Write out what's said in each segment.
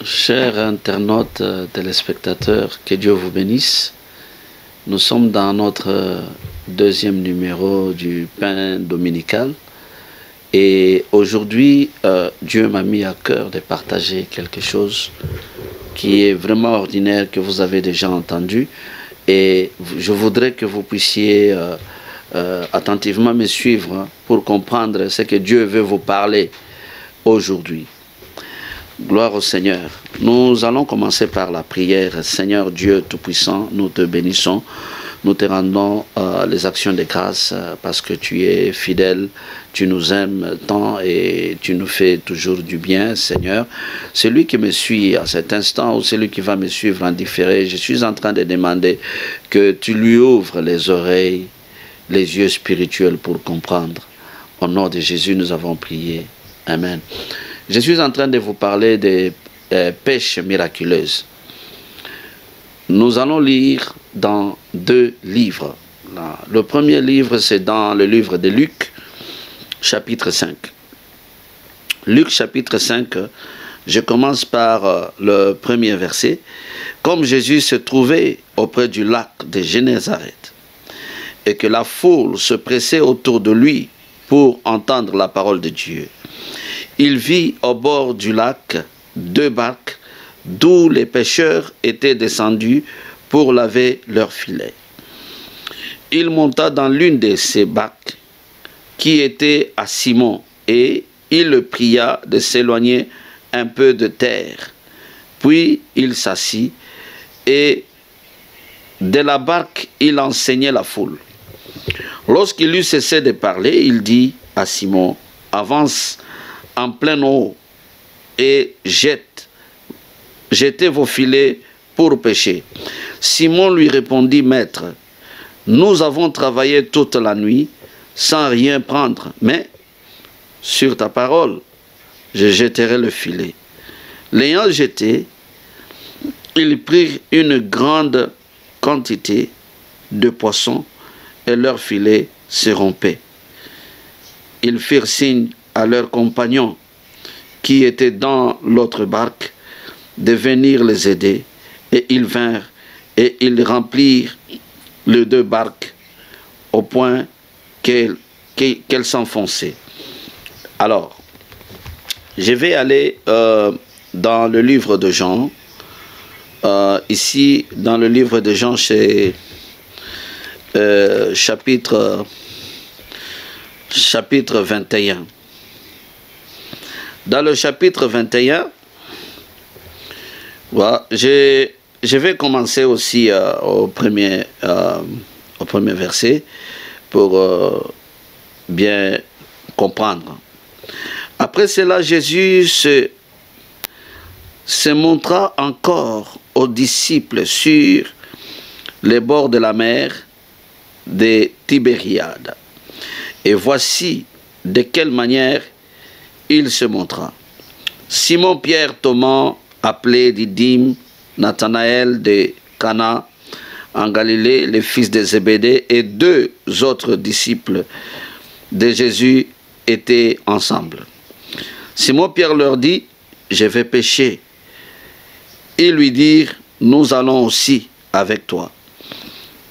Chers internautes, téléspectateurs, que Dieu vous bénisse. Nous sommes dans notre deuxième numéro du pain dominical. Et aujourd'hui, Dieu m'a mis à cœur de partager quelque chose qui est vraiment ordinaire, que vous avez déjà entendu. Et je voudrais que vous puissiez attentivement me suivre pour comprendre ce que Dieu veut vous parler aujourd'hui. Gloire au Seigneur. Nous allons commencer par la prière. Seigneur Dieu Tout-Puissant, nous te bénissons. Nous te rendons les actions de grâce parce que tu es fidèle, tu nous aimes tant et tu nous fais toujours du bien, Seigneur. Celui qui me suit à cet instant ou celui qui va me suivre en différé, je suis en train de demander que tu lui ouvres les oreilles, les yeux spirituels pour comprendre. Au nom de Jésus, nous avons prié. Amen. Je suis en train de vous parler des pêches miraculeuses. Nous allons lire dans deux livres. Le premier livre, c'est dans le livre de Luc, chapitre 5. Luc, chapitre 5, je commence par le premier verset. Comme Jésus se trouvait auprès du lac de Génézareth et que la foule se pressait autour de lui pour entendre la parole de Dieu, il vit au bord du lac deux barques d'où les pêcheurs étaient descendus pour laver leurs filets. Il monta dans l'une de ces barques qui était à Simon et il le pria de s'éloigner un peu de terre. Puis il s'assit et de la barque il enseignait la foule. Lorsqu'il eut cessé de parler, il dit à Simon, « Avance en pleine eau et jetez vos filets pour pêcher. » Simon lui répondit, « Maître, nous avons travaillé toute la nuit sans rien prendre, mais sur ta parole, je jetterai le filet. » L'ayant jeté, ils prirent une grande quantité de poissons et leur filet se rompait. Ils firent signe à leurs compagnons qui étaient dans l'autre barque de venir les aider, et ils vinrent et ils remplirent les deux barques au point qu'elles s'enfonçaient. Alors, je vais aller dans le livre de Jean. Ici, dans le livre de Jean, c'est chapitre 21. Dans le chapitre 21, voilà, je vais commencer aussi au premier verset pour bien comprendre. Après cela, Jésus se montra encore aux disciples sur les bords de la mer de Tibériade. Et voici de quelle manière il se montra. Simon Pierre, Thomas, appelé Didyme, Nathanaël de Cana en Galilée, les fils de Zébédée, et deux autres disciples de Jésus étaient ensemble. Simon Pierre leur dit, « Je vais pêcher. » Ils lui dirent, « Nous allons aussi avec toi. »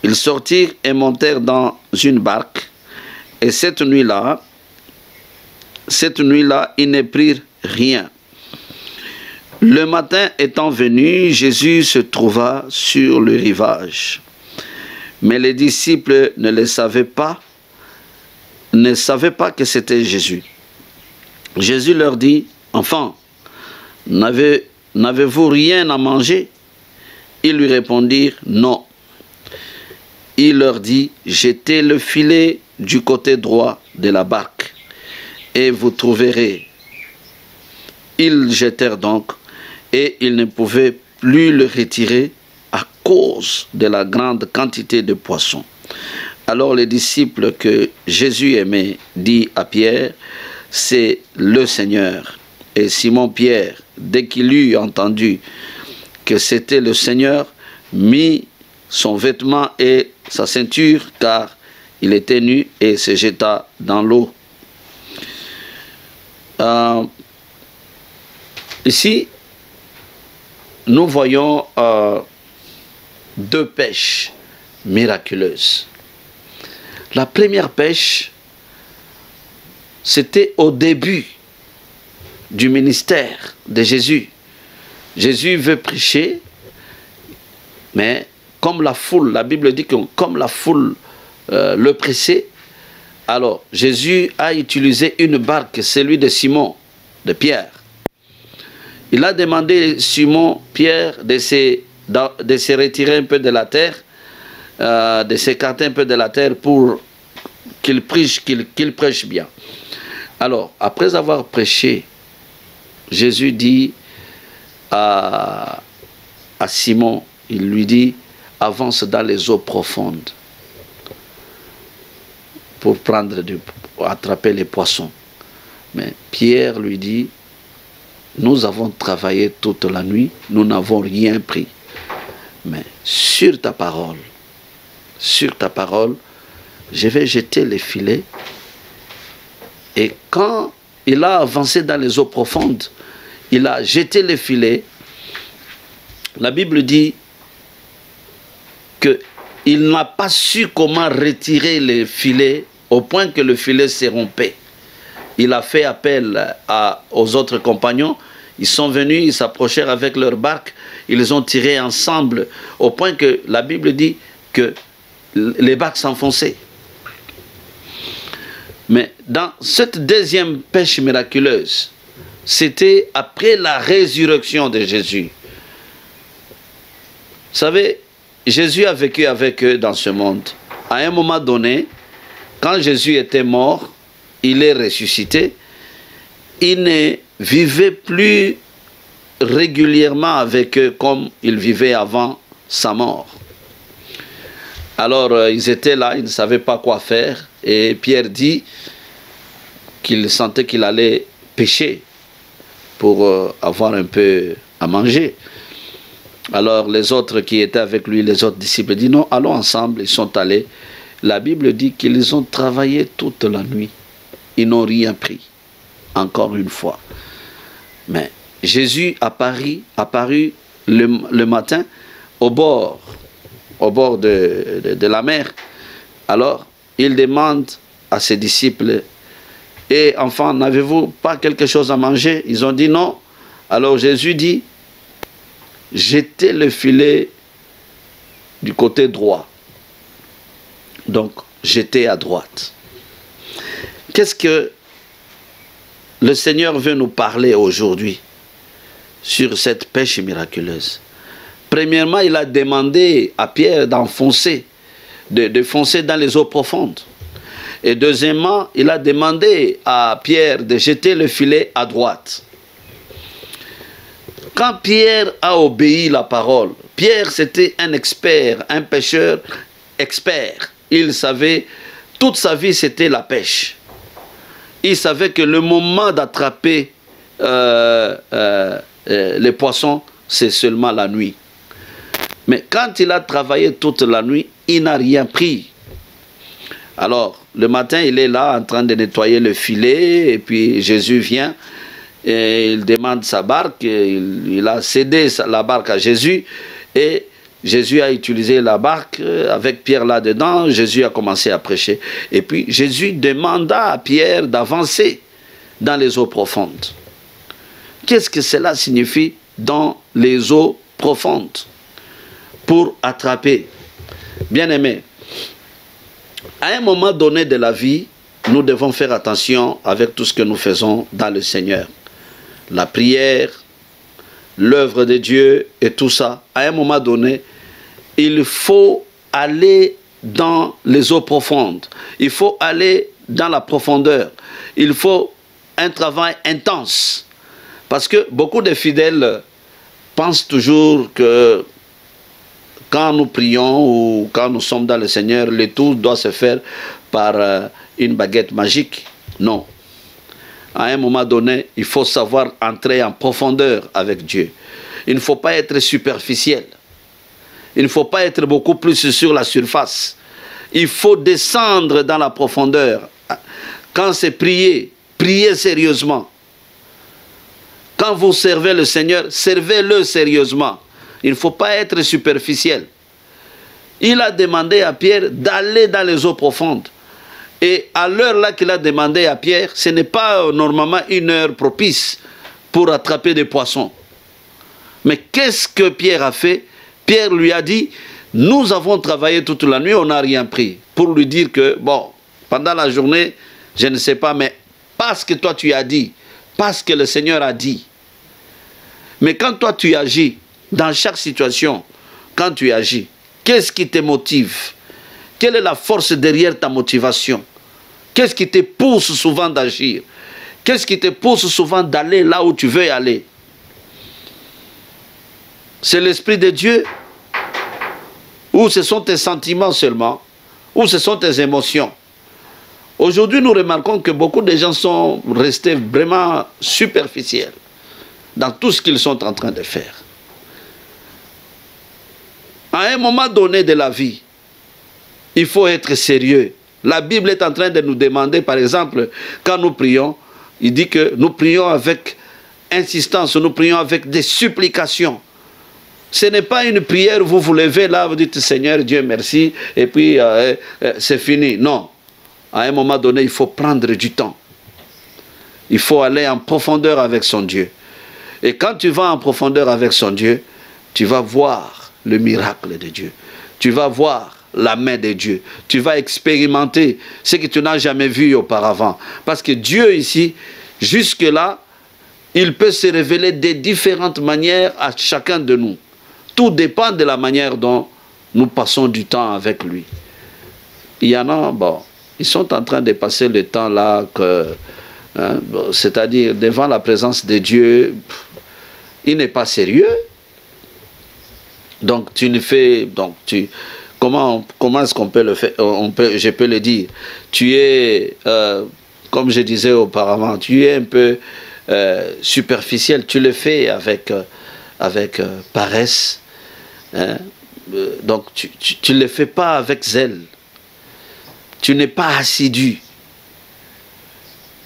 Ils sortirent et montèrent dans une barque, et cette nuit-là, ils ne prirent rien. Le matin étant venu, Jésus se trouva sur le rivage. Mais les disciples ne savaient pas que c'était Jésus. Jésus leur dit, « Enfants, n'avez-vous rien à manger ?» Ils lui répondirent, « Non. » Il leur dit, « Jetez le filet du côté droit de la barque, et vous trouverez. » Ils jetèrent donc, et ils ne pouvaient plus le retirer à cause de la grande quantité de poissons. Alors les disciples que Jésus aimait dit à Pierre, « C'est le Seigneur. » Et Simon Pierre, dès qu'il eut entendu que c'était le Seigneur, mit son vêtement et sa ceinture, car il était nu, et se jeta dans l'eau. Ici, nous voyons deux pêches miraculeuses. La première pêche, c'était au début du ministère de Jésus. Jésus veut prêcher, mais comme la foule, la Bible dit que comme la foule le pressait, alors Jésus a utilisé une barque, celui de Simon, de Pierre. Il a demandé à Simon, Pierre, de se retirer un peu de la terre, de s'écarter un peu de la terre pour qu'il prêche bien. Alors, après avoir prêché, Jésus dit à Simon, il lui dit, avance dans les eaux profondes pour attraper les poissons. Mais Pierre lui dit, nous avons travaillé toute la nuit, nous n'avons rien pris. Mais sur ta parole, je vais jeter les filets. Et quand il a avancé dans les eaux profondes, il a jeté les filets. La Bible dit qu'il n'a pas su comment retirer les filets au point que le filet s'est rompu. Il a fait appel aux autres compagnons. Ils sont venus, ils s'approchèrent avec leur barque. Ils ont tiré ensemble au point que la Bible dit que les barques s'enfonçaient. Mais dans cette deuxième pêche miraculeuse, c'était après la résurrection de Jésus. Vous savez, Jésus a vécu avec eux dans ce monde. À un moment donné, quand Jésus était mort, il est ressuscité. Il ne vivait plus régulièrement avec eux comme il vivait avant sa mort. Alors, ils étaient là, ils ne savaient pas quoi faire. Et Pierre dit qu'il sentait qu'il allait pêcher pour avoir un peu à manger. Alors, les autres qui étaient avec lui, les autres disciples, disent non, allons ensemble. Ils sont allés. La Bible dit qu'ils ont travaillé toute la nuit. Ils n'ont rien pris. Encore une fois. Mais Jésus apparut le matin au bord de la mer. Alors, il demande à ses disciples, et enfants, n'avez-vous pas quelque chose à manger? Ils ont dit non. Alors Jésus dit, jetez le filet du côté droit. Donc, jetez à droite. Qu'est-ce que le Seigneur veut nous parler aujourd'hui sur cette pêche miraculeuse? Premièrement, il a demandé à Pierre d'enfoncer, de foncer dans les eaux profondes. Et deuxièmement, il a demandé à Pierre de jeter le filet à droite. Quand Pierre a obéi la parole, Pierre c'était un expert, un pêcheur expert. Il savait, toute sa vie c'était la pêche. Il savait que le moment d'attraper les poissons, c'est seulement la nuit. Mais quand il a travaillé toute la nuit, il n'a rien pris. Alors, le matin, il est là en train de nettoyer le filet, et puis Jésus vient, et il demande sa barque, il a cédé la barque à Jésus, et Jésus a utilisé la barque avec Pierre là-dedans, Jésus a commencé à prêcher. Et puis Jésus demanda à Pierre d'avancer dans les eaux profondes. Qu'est-ce que cela signifie dans les eaux profondes? Pour attraper. Bien-aimés, à un moment donné de la vie, nous devons faire attention avec tout ce que nous faisons dans le Seigneur. La prière, l'œuvre de Dieu et tout ça. À un moment donné, il faut aller dans les eaux profondes. Il faut aller dans la profondeur. Il faut un travail intense. Parce que beaucoup de fidèles pensent toujours que quand nous prions ou quand nous sommes dans le Seigneur, le tout doit se faire par une baguette magique. Non. À un moment donné, il faut savoir entrer en profondeur avec Dieu. Il ne faut pas être superficiel. Il ne faut pas être beaucoup plus sur la surface. Il faut descendre dans la profondeur. Quand c'est prier, prier sérieusement. Quand vous servez le Seigneur, servez-le sérieusement. Il ne faut pas être superficiel. Il a demandé à Pierre d'aller dans les eaux profondes. Et à l'heure là qu'il a demandé à Pierre, ce n'est pas normalement une heure propice pour attraper des poissons. Mais qu'est-ce que Pierre a fait? Pierre lui a dit, nous avons travaillé toute la nuit, on n'a rien pris. Pour lui dire que, bon, pendant la journée, je ne sais pas, mais parce que toi tu as dit, parce que le Seigneur a dit. Mais quand toi tu agis, dans chaque situation, quand tu agis, qu'est-ce qui te motive? Quelle est la force derrière ta motivation? Qu'est-ce qui te pousse souvent d'agir? Qu'est-ce qui te pousse souvent d'aller là où tu veux aller? C'est l'Esprit de Dieu? Ou ce sont tes sentiments seulement? Ou ce sont tes émotions? Aujourd'hui, nous remarquons que beaucoup de gens sont restés vraiment superficiels dans tout ce qu'ils sont en train de faire. À un moment donné de la vie, il faut être sérieux. La Bible est en train de nous demander, par exemple, quand nous prions, il dit que nous prions avec insistance, nous prions avec des supplications. Ce n'est pas une prière, vous vous levez là, vous dites Seigneur, Dieu merci, et puis c'est fini. Non. À un moment donné, il faut prendre du temps. Il faut aller en profondeur avec son Dieu. Et quand tu vas en profondeur avec son Dieu, tu vas voir le miracle de Dieu. Tu vas voir la main de Dieu. Tu vas expérimenter ce que tu n'as jamais vu auparavant. Parce que Dieu ici, jusque-là, il peut se révéler de différentes manières à chacun de nous. Tout dépend de la manière dont nous passons du temps avec lui. Il y en a, bon, ils sont en train de passer le temps là, hein, c'est-à-dire devant la présence de Dieu, il n'est pas sérieux. Donc tu ne fais, donc tu, comment est-ce qu'on peut le faire? Je peux le dire. Tu es, comme je disais auparavant, tu es un peu superficiel. Tu le fais avec paresse. Hein? Donc tu ne le fais pas avec zèle. Tu n'es pas assidu.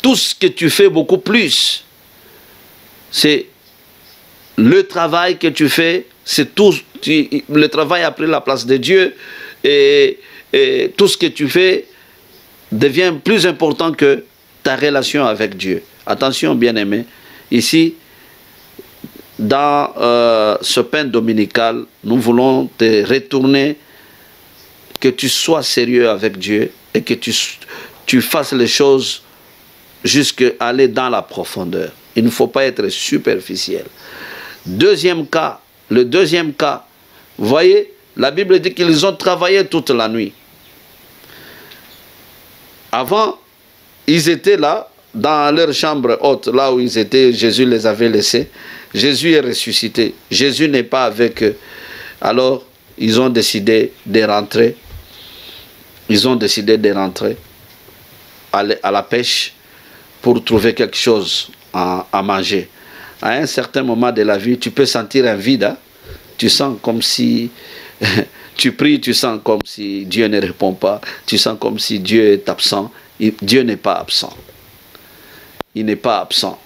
Tout ce que tu fais beaucoup plus, c'est le travail que tu fais, c'est tout. Le travail a pris la place de Dieu et tout ce que tu fais devient plus important que ta relation avec Dieu. Attention, bien-aimé, ici, dans ce pain dominical, nous voulons te retourner, que tu sois sérieux avec Dieu et que tu fasses les choses jusqu'à aller dans la profondeur. Il ne faut pas être superficiel. Deuxième cas, le deuxième cas, vous voyez, la Bible dit qu'ils ont travaillé toute la nuit. Avant, ils étaient là, dans leur chambre haute, là où ils étaient, Jésus les avait laissés. Jésus est ressuscité. Jésus n'est pas avec eux. Alors, ils ont décidé de rentrer. Ils ont décidé de rentrer à la pêche pour trouver quelque chose à manger. À un certain moment de la vie, tu peux sentir un vide. Hein? Tu sens comme si tu pries, tu sens comme si Dieu ne répond pas. Tu sens comme si Dieu est absent. Dieu n'est pas absent. Il n'est pas absent.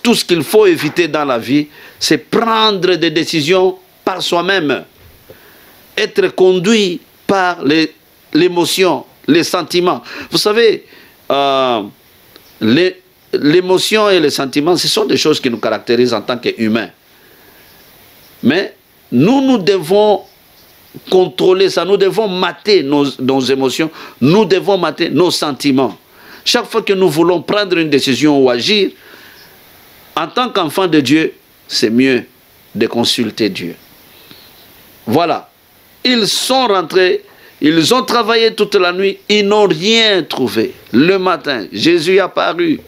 Tout ce qu'il faut éviter dans la vie, c'est prendre des décisions par soi-même. Être conduit par l'émotion, les sentiments. Vous savez, l'émotion et les sentiments, ce sont des choses qui nous caractérisent en tant qu'humains. Mais nous devons contrôler ça, nous devons mater nos émotions, nous devons mater nos sentiments. Chaque fois que nous voulons prendre une décision ou agir, en tant qu'enfant de Dieu, c'est mieux de consulter Dieu. Voilà. Ils sont rentrés, ils ont travaillé toute la nuit, ils n'ont rien trouvé. Le matin, Jésus est apparu.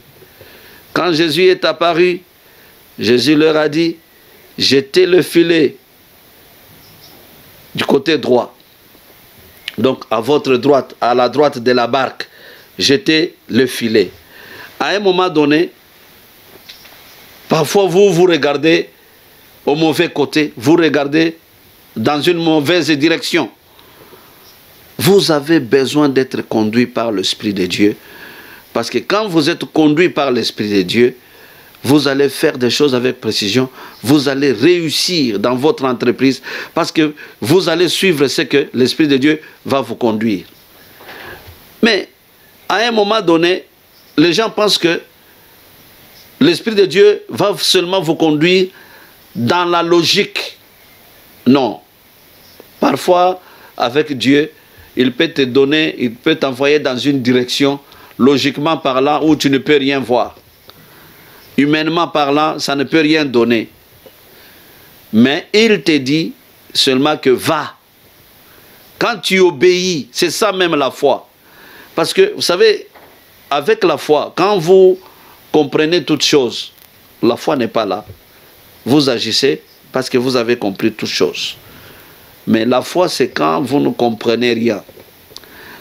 Quand Jésus est apparu, Jésus leur a dit, jetez le filet du côté droit. Donc à votre droite, à la droite de la barque, jetez le filet. À un moment donné, parfois vous regardez au mauvais côté, vous regardez dans une mauvaise direction. Vous avez besoin d'être conduit par l'Esprit de Dieu. Parce que quand vous êtes conduit par l'Esprit de Dieu, vous allez faire des choses avec précision, vous allez réussir dans votre entreprise parce que vous allez suivre ce que l'Esprit de Dieu va vous conduire. Mais à un moment donné, les gens pensent que l'Esprit de Dieu va seulement vous conduire dans la logique. Non. Parfois, avec Dieu, il peut te donner, il peut t'envoyer dans une direction, logiquement parlant, où tu ne peux rien voir. Humainement parlant, ça ne peut rien donner. Mais il te dit seulement que va. Quand tu obéis, c'est ça même la foi. Parce que, vous savez, avec la foi, quand vous comprenez toutes choses, la foi n'est pas là. Vous agissez parce que vous avez compris toutes choses. Mais la foi, c'est quand vous ne comprenez rien.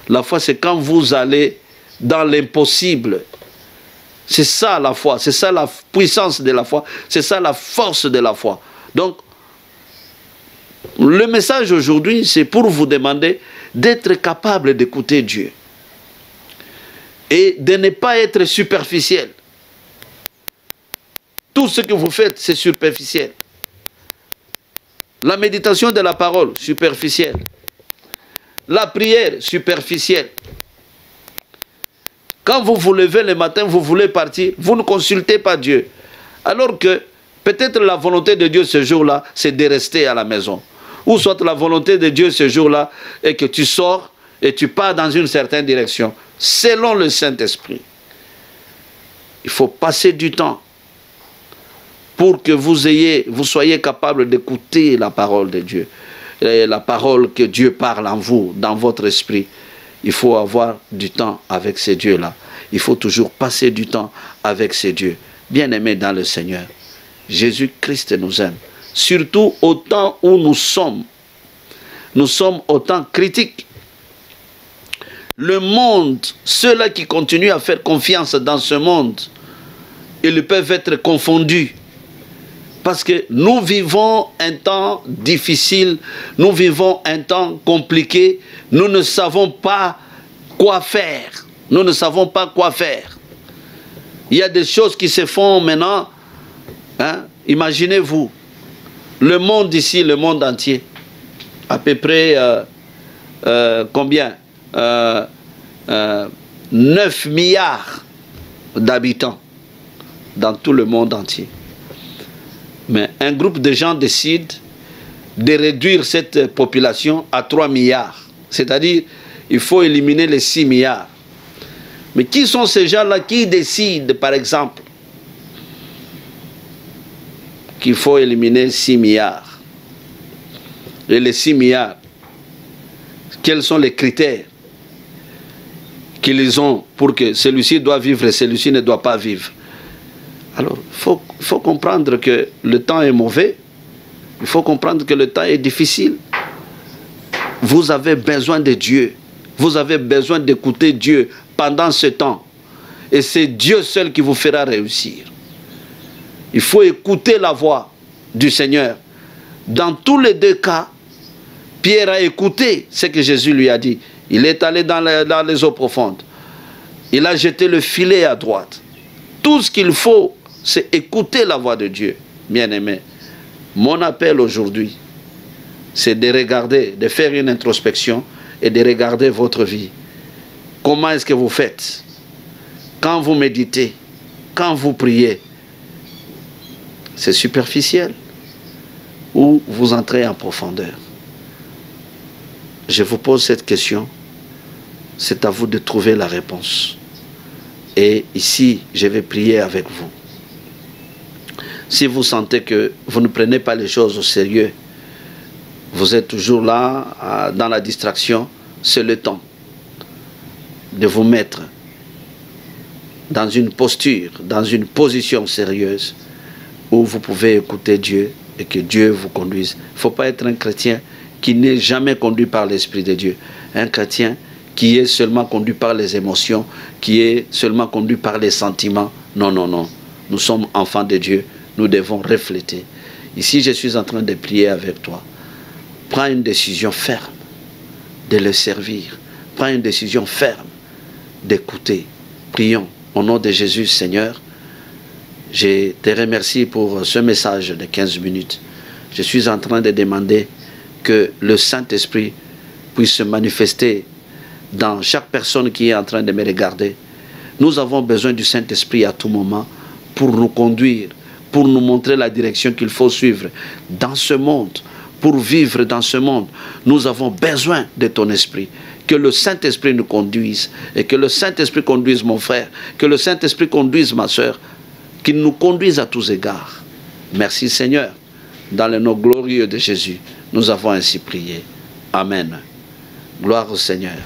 La foi, c'est quand vous allez dans l'impossible. C'est ça la foi, c'est ça la puissance de la foi, c'est ça la force de la foi. Donc, le message aujourd'hui, c'est pour vous demander d'être capable d'écouter Dieu. Et de ne pas être superficiel. Tout ce que vous faites, c'est superficiel. La méditation de la parole, superficielle. La prière, superficielle. Quand vous vous levez le matin, vous voulez partir, vous ne consultez pas Dieu. Alors que peut-être la volonté de Dieu ce jour-là, c'est de rester à la maison. Ou soit la volonté de Dieu ce jour-là est que tu sors et tu pars dans une certaine direction, selon le Saint-Esprit. Il faut passer du temps pour que vous soyez capable d'écouter la parole de Dieu. Et la parole que Dieu parle en vous, dans votre esprit. Il faut avoir du temps avec ces dieux-là. Il faut toujours passer du temps avec ces dieux. Bien-aimés dans le Seigneur, Jésus-Christ nous aime. Surtout au temps où nous sommes. Nous sommes au temps critique. Le monde, ceux-là qui continuent à faire confiance dans ce monde, ils peuvent être confondus. Parce que nous vivons un temps difficile, nous vivons un temps compliqué, nous ne savons pas quoi faire. Nous ne savons pas quoi faire. Il y a des choses qui se font maintenant. Hein? Imaginez-vous, le monde ici, le monde entier, à peu près, combien 9 milliards d'habitants dans tout le monde entier. Mais un groupe de gens décide de réduire cette population à 3 milliards. C'est-à-dire, il faut éliminer les 6 milliards. Mais qui sont ces gens-là qui décident, par exemple, qu'il faut éliminer 6 milliards? Et les 6 milliards, quels sont les critères qu'ils ont pour que celui-ci doit vivre et celui-ci ne doit pas vivre? Alors, il faut comprendre que le temps est mauvais. Il faut comprendre que le temps est difficile. Vous avez besoin de Dieu. Vous avez besoin d'écouter Dieu pendant ce temps. Et c'est Dieu seul qui vous fera réussir. Il faut écouter la voix du Seigneur. Dans tous les deux cas, Pierre a écouté ce que Jésus lui a dit. Il est allé dans les eaux profondes. Il a jeté le filet à droite. Tout ce qu'il faut, c'est écouter la voix de Dieu. Bien-aimé, mon appel aujourd'hui, c'est de regarder, de faire une introspection et de regarder votre vie. Comment est-ce que vous faites? Quand vous méditez, quand vous priez, c'est superficiel ou vous entrez en profondeur? Je vous pose cette question, c'est à vous de trouver la réponse. Et ici, je vais prier avec vous. Si vous sentez que vous ne prenez pas les choses au sérieux, vous êtes toujours là, dans la distraction, c'est le temps de vous mettre dans une posture, dans une position sérieuse, où vous pouvez écouter Dieu et que Dieu vous conduise. Il ne faut pas être un chrétien qui n'est jamais conduit par l'Esprit de Dieu. Un chrétien qui est seulement conduit par les émotions, qui est seulement conduit par les sentiments. Non, non, non. Nous sommes enfants de Dieu. Nous devons refléter. Ici, je suis en train de prier avec toi. Prends une décision ferme de le servir. Prends une décision ferme d'écouter. Prions. Au nom de Jésus, Seigneur, Je te remercie pour ce message de 15 minutes. Je suis en train de demander que le Saint-Esprit puisse se manifester dans chaque personne qui est en train de me regarder. Nous avons besoin du Saint-Esprit à tout moment pour nous conduire, pour nous montrer la direction qu'il faut suivre dans ce monde, pour vivre dans ce monde. Nous avons besoin de ton esprit. Que le Saint-Esprit nous conduise et que le Saint-Esprit conduise mon frère, que le Saint-Esprit conduise ma soeur, qu'il nous conduise à tous égards. Merci Seigneur. Dans le nom glorieux de Jésus, nous avons ainsi prié. Amen. Gloire au Seigneur.